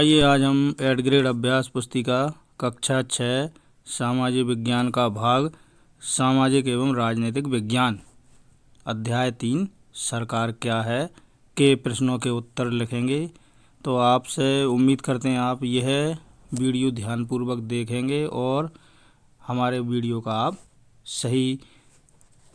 आइए आज हम 8 ग्रेड अभ्यास पुस्तिका कक्षा 6 सामाजिक विज्ञान का भाग सामाजिक एवं राजनीतिक विज्ञान अध्याय 3 सरकार क्या है के प्रश्नों के उत्तर लिखेंगे। तो आपसे उम्मीद करते हैं आप यह वीडियो ध्यानपूर्वक देखेंगे और हमारे वीडियो का आप सही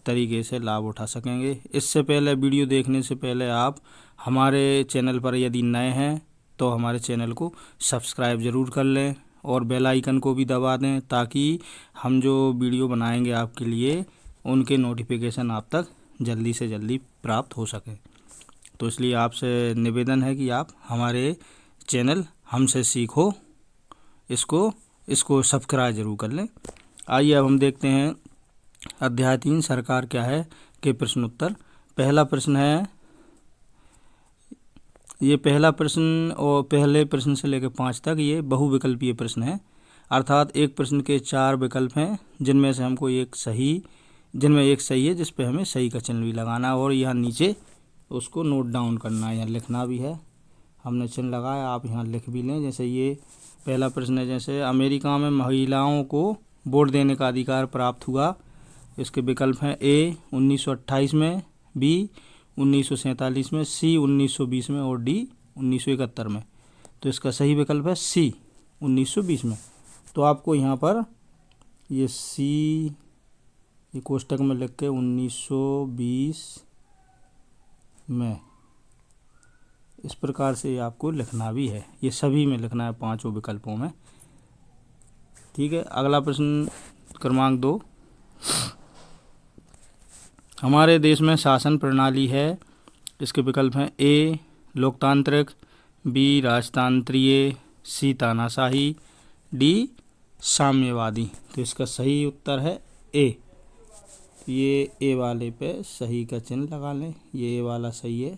तरीके से लाभ उठा सकेंगे। इससे पहले वीडियो देखने से पहले आप हमारे चैनल पर यदि नए हैं तो हमारे चैनल को सब्सक्राइब ज़रूर कर लें और बेल आइकन को भी दबा दें ताकि हम जो वीडियो बनाएंगे आपके लिए उनके नोटिफिकेशन आप तक जल्दी से जल्दी प्राप्त हो सके। तो इसलिए आपसे निवेदन है कि आप हमारे चैनल हमसे सीखो इसको सब्सक्राइब ज़रूर कर लें। आइए अब हम देखते हैं अध्याय 3 सरकार क्या है के प्रश्न उत्तर। पहला प्रश्न है, ये पहला प्रश्न और पहले प्रश्न से लेकर 5 तक ये बहुविकल्पीय प्रश्न है, अर्थात एक प्रश्न के 4 विकल्प हैं जिनमें से हमको एक सही है जिस पे हमें सही का चिन्ह भी लगाना है और यहाँ नीचे उसको नोट डाउन करना है, यहाँ लिखना भी है। हमने चिन्ह लगाया, आप यहाँ लिख भी लें। जैसे ये पहला प्रश्न है, जैसे अमेरिका में महिलाओं को वोट देने का अधिकार प्राप्त हुआ। इसके विकल्प हैं ए 1928 में, बी 1947 में, सी 1920 में और डी 1971 में। तो इसका सही विकल्प है सी 1920 में। तो आपको यहाँ पर ये सी ये कोष्टक में लिख के 1920 में इस प्रकार से आपको लिखना भी है, ये सभी में लिखना है, 5 विकल्पों में। ठीक है। अगला प्रश्न क्रमांक 2, हमारे देश में शासन प्रणाली है। इसके विकल्प हैं ए लोकतांत्रिक, बी राजतंत्रीय, सी तानाशाही, डी साम्यवादी। तो इसका सही उत्तर है ए। ये ए वाले पे सही का चिन्ह लगा लें, ये ए वाला सही है।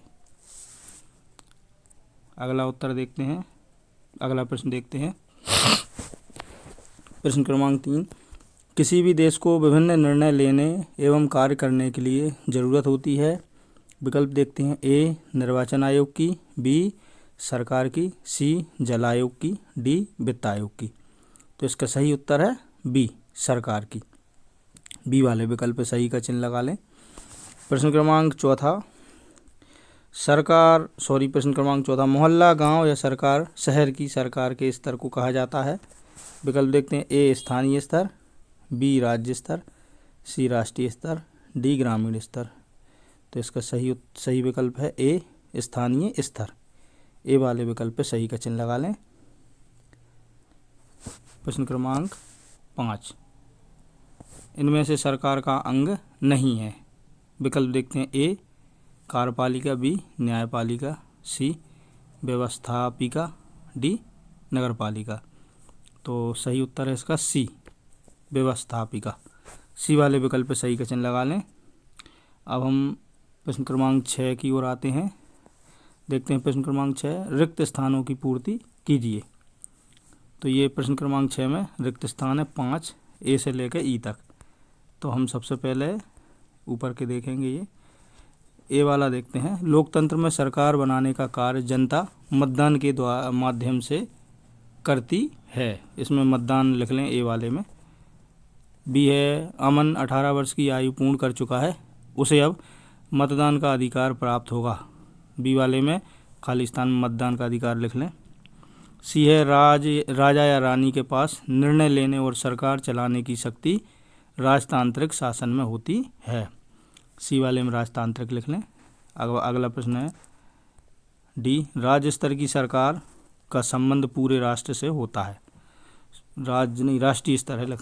अगला उत्तर देखते हैं, अगला प्रश्न देखते हैं। प्रश्न क्रमांक 3, किसी भी देश को विभिन्न निर्णय लेने एवं कार्य करने के लिए ज़रूरत होती है। विकल्प देखते हैं ए निर्वाचन आयोग की, बी सरकार की, सी जल आयोग की, डी वित्त आयोग की। तो इसका सही उत्तर है बी सरकार की। बी वाले विकल्प पे सही का चिन्ह लगा लें। प्रश्न क्रमांक 4, प्रश्न क्रमांक 14, मोहल्ला गांव या सरकार शहर की सरकार के स्तर को कहा जाता है। विकल्प देखते हैं ए स्थानीय स्तर, बी राज्य स्तर, सी राष्ट्रीय स्तर, डी ग्रामीण स्तर। तो इसका सही विकल्प है ए स्थानीय स्तर। ए वाले विकल्प पे सही का चिन्ह लगा लें। प्रश्न क्रमांक 5, इनमें से सरकार का अंग नहीं है। विकल्प देखते हैं ए कार्यपालिका, बी न्यायपालिका, सी व्यवस्थापिका, डी नगरपालिका। तो सही उत्तर है इसका सी व्यवस्थापिका। सी वाले विकल्प पे सही का चिन्ह लगा लें। अब हम प्रश्न क्रमांक 6 की ओर आते हैं। देखते हैं प्रश्न क्रमांक 6, रिक्त स्थानों की पूर्ति कीजिए। तो ये प्रश्न क्रमांक 6 में रिक्त स्थान है 5, ए से लेकर ई तक। तो हम सबसे पहले ऊपर के देखेंगे, ये ए वाला देखते हैं। लोकतंत्र में सरकार बनाने का कार्य जनता मतदान के माध्यम से करती है। इसमें मतदान लिख लें ए वाले में। बी है अमन 18 वर्ष की आयु पूर्ण कर चुका है, उसे अब मतदान का अधिकार प्राप्त होगा। बी वाले में खाली स्थान में मतदान का अधिकार लिख लें। सी है राजा या रानी के पास निर्णय लेने और सरकार चलाने की शक्ति राजतांत्रिक शासन में होती है। सी वाले में राजतांत्रिक लिख लें। अगला प्रश्न है डी, राज्य स्तर की सरकार का संबंध पूरे राष्ट्र से होता है। राष्ट्रीय स्तर है,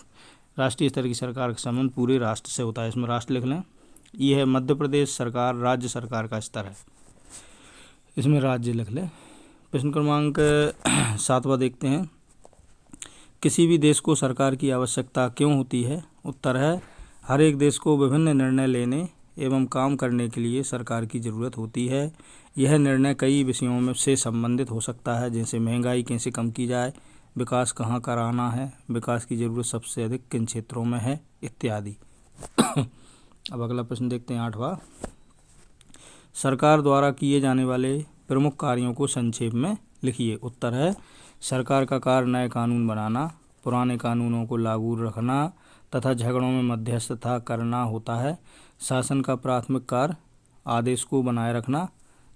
राष्ट्रीय स्तर की सरकार का संबंध पूरे राष्ट्र से होता है। इसमें राष्ट्र लिख लें। यह है मध्य प्रदेश सरकार राज्य सरकार का स्तर है, इसमें राज्य लिख लें। प्रश्न क्रमांक 7 देखते हैं, किसी भी देश को सरकार की आवश्यकता क्यों होती है। उत्तर है हर एक देश को विभिन्न निर्णय लेने एवं काम करने के लिए सरकार की ज़रूरत होती है। यह निर्णय कई विषयों में से संबंधित हो सकता है, जैसे महंगाई कैसे कम की जाए, विकास कहाँ कराना है, विकास की ज़रूरत सबसे अधिक किन क्षेत्रों में है, इत्यादि। अब अगला प्रश्न देखते हैं 8वां, सरकार द्वारा किए जाने वाले प्रमुख कार्यों को संक्षेप में लिखिए। उत्तर है सरकार का कार्य नए कानून बनाना, पुराने कानूनों को लागू रखना तथा झगड़ों में मध्यस्थता करना होता है। शासन का प्राथमिक कार्य आदेश को बनाए रखना,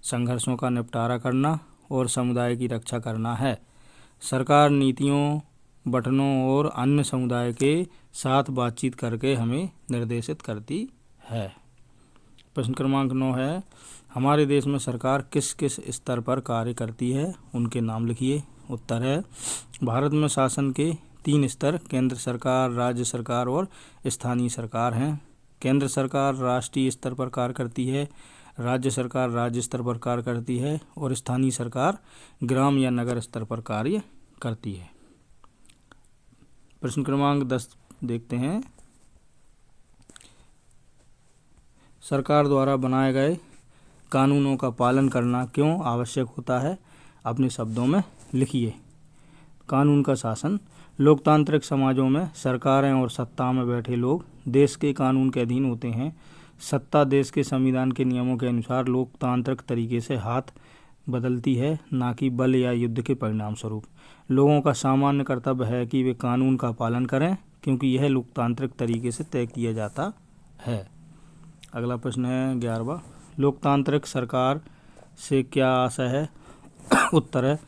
संघर्षों का निपटारा करना और समुदाय की रक्षा करना है। सरकार नीतियों, बटनों और अन्य समुदाय के साथ बातचीत करके हमें निर्देशित करती है। प्रश्न क्रमांक 9 है हमारे देश में सरकार किस किस स्तर पर कार्य करती है, उनके नाम लिखिए। उत्तर है भारत में शासन के 3 स्तर केंद्र सरकार, राज्य सरकार और स्थानीय सरकार हैं। केंद्र सरकार राष्ट्रीय स्तर पर कार्य करती है, राज्य सरकार राज्य स्तर पर कार्य करती है और स्थानीय सरकार ग्राम या नगर स्तर पर कार्य करती है। प्रश्न क्रमांक 10 देखते हैं। सरकार द्वारा बनाए गए कानूनों का पालन करना क्यों आवश्यक होता है, अपने शब्दों में लिखिए। कानून का शासन। लोकतांत्रिक समाजों में सरकारें और सत्ता में बैठे लोग देश के कानून के अधीन होते हैं। सत्ता देश के संविधान के नियमों के अनुसार लोकतांत्रिक तरीके से हाथ बदलती है, ना कि बल या युद्ध के परिणाम स्वरूप। लोगों का सामान्य कर्तव्य है कि वे कानून का पालन करें, क्योंकि यह लोकतांत्रिक तरीके से तय किया जाता है। अगला प्रश्न है 11वां। लोकतांत्रिक सरकार से क्या आशय है? उत्तर है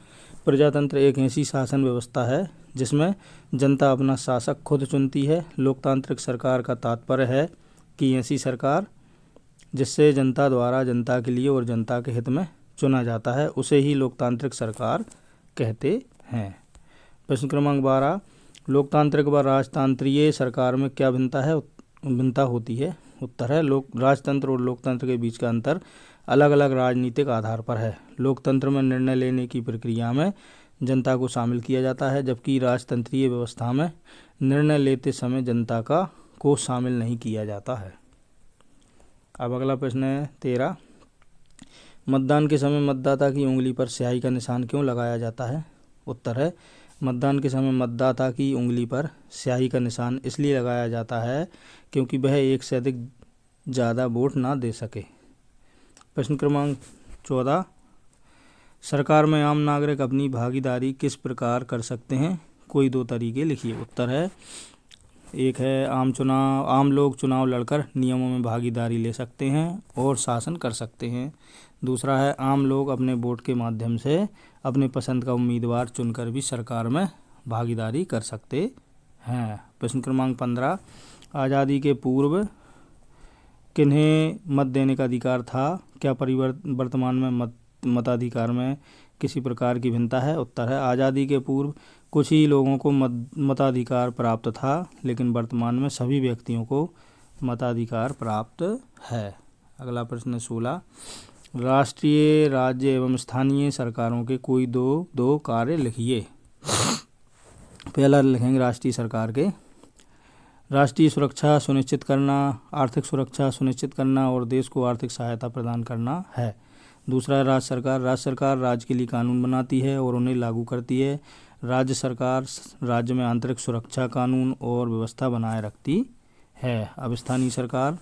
प्रजातंत्र एक ऐसी शासन व्यवस्था है जिसमें जनता अपना शासक खुद चुनती है। लोकतांत्रिक सरकार का तात्पर्य है कि ऐसी सरकार जिससे जनता द्वारा जनता के लिए और जनता के हित में चुना जाता है, उसे ही लोकतांत्रिक सरकार कहते हैं। प्रश्न क्रमांक 12। लोकतांत्रिक व राजतांत्रीय सरकार में क्या भिन्नता होती है? उत्तर है राजतंत्र और लोकतंत्र के बीच का अंतर अलग अलग राजनीतिक आधार पर है। लोकतंत्र में निर्णय लेने की प्रक्रिया में जनता को शामिल किया जाता है, जबकि राजतंत्रीय व्यवस्था में निर्णय लेते समय जनता को शामिल नहीं किया जाता है। अब अगला प्रश्न है 13। मतदान के समय मतदाता की उंगली पर स्याही का निशान क्यों लगाया जाता है? उत्तर है मतदान के समय मतदाता की उंगली पर स्याही का निशान इसलिए लगाया जाता है क्योंकि वह एक से अधिक ज़्यादा वोट ना दे सके। प्रश्न क्रमांक 14। सरकार में आम नागरिक अपनी भागीदारी किस प्रकार कर सकते हैं? कोई 2 तरीके लिखिए। उत्तर है एक है आम लोग चुनाव लड़कर नियमों में भागीदारी ले सकते हैं और शासन कर सकते हैं। दूसरा है आम लोग अपने वोट के माध्यम से अपने पसंद का उम्मीदवार चुनकर भी सरकार में भागीदारी कर सकते हैं। प्रश्न क्रमांक 15। आज़ादी के पूर्व किन्हें मत देने का अधिकार था? क्या वर्तमान में मताधिकार में किसी प्रकार की भिन्नता है? उत्तर है आज़ादी के पूर्व कुछ ही लोगों को मताधिकार प्राप्त था, लेकिन वर्तमान में सभी व्यक्तियों को मताधिकार प्राप्त है। अगला प्रश्न 16। राष्ट्रीय, राज्य एवं स्थानीय सरकारों के कोई दो कार्य लिखिए। पहला लिखेंगे राष्ट्रीय सरकार के। राष्ट्रीय सुरक्षा सुनिश्चित करना, आर्थिक सुरक्षा सुनिश्चित करना और देश को आर्थिक सहायता प्रदान करना है। दूसरा है राज्य सरकार। राज्य सरकार राज्य के लिए कानून बनाती है और उन्हें लागू करती है। राज्य सरकार राज्य में आंतरिक सुरक्षा कानून और व्यवस्था बनाए रखती है। अब स्थानीय सरकार,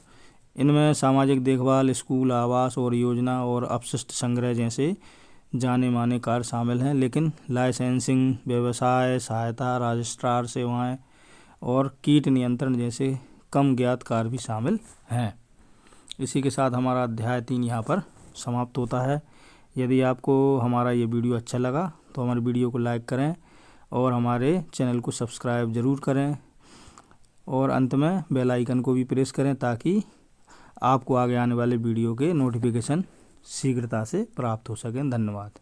इनमें सामाजिक देखभाल, स्कूल, आवास और योजना और अपशिष्ट संग्रह जैसे जाने माने कार्य शामिल हैं, लेकिन लाइसेंसिंग, व्यवसाय सहायता, रजिस्ट्रार सेवाएं और कीट नियंत्रण जैसे कम ज्ञात कार्य भी शामिल हैं। इसी के साथ हमारा अध्याय 3 यहाँ पर समाप्त होता है। यदि आपको हमारा ये वीडियो अच्छा लगा तो हमारे वीडियो को लाइक करें और हमारे चैनल को सब्सक्राइब ज़रूर करें और अंत में बेल आइकन को भी प्रेस करें ताकि आपको आगे आने वाले वीडियो के नोटिफिकेशन शीघ्रता से प्राप्त हो सकें। धन्यवाद।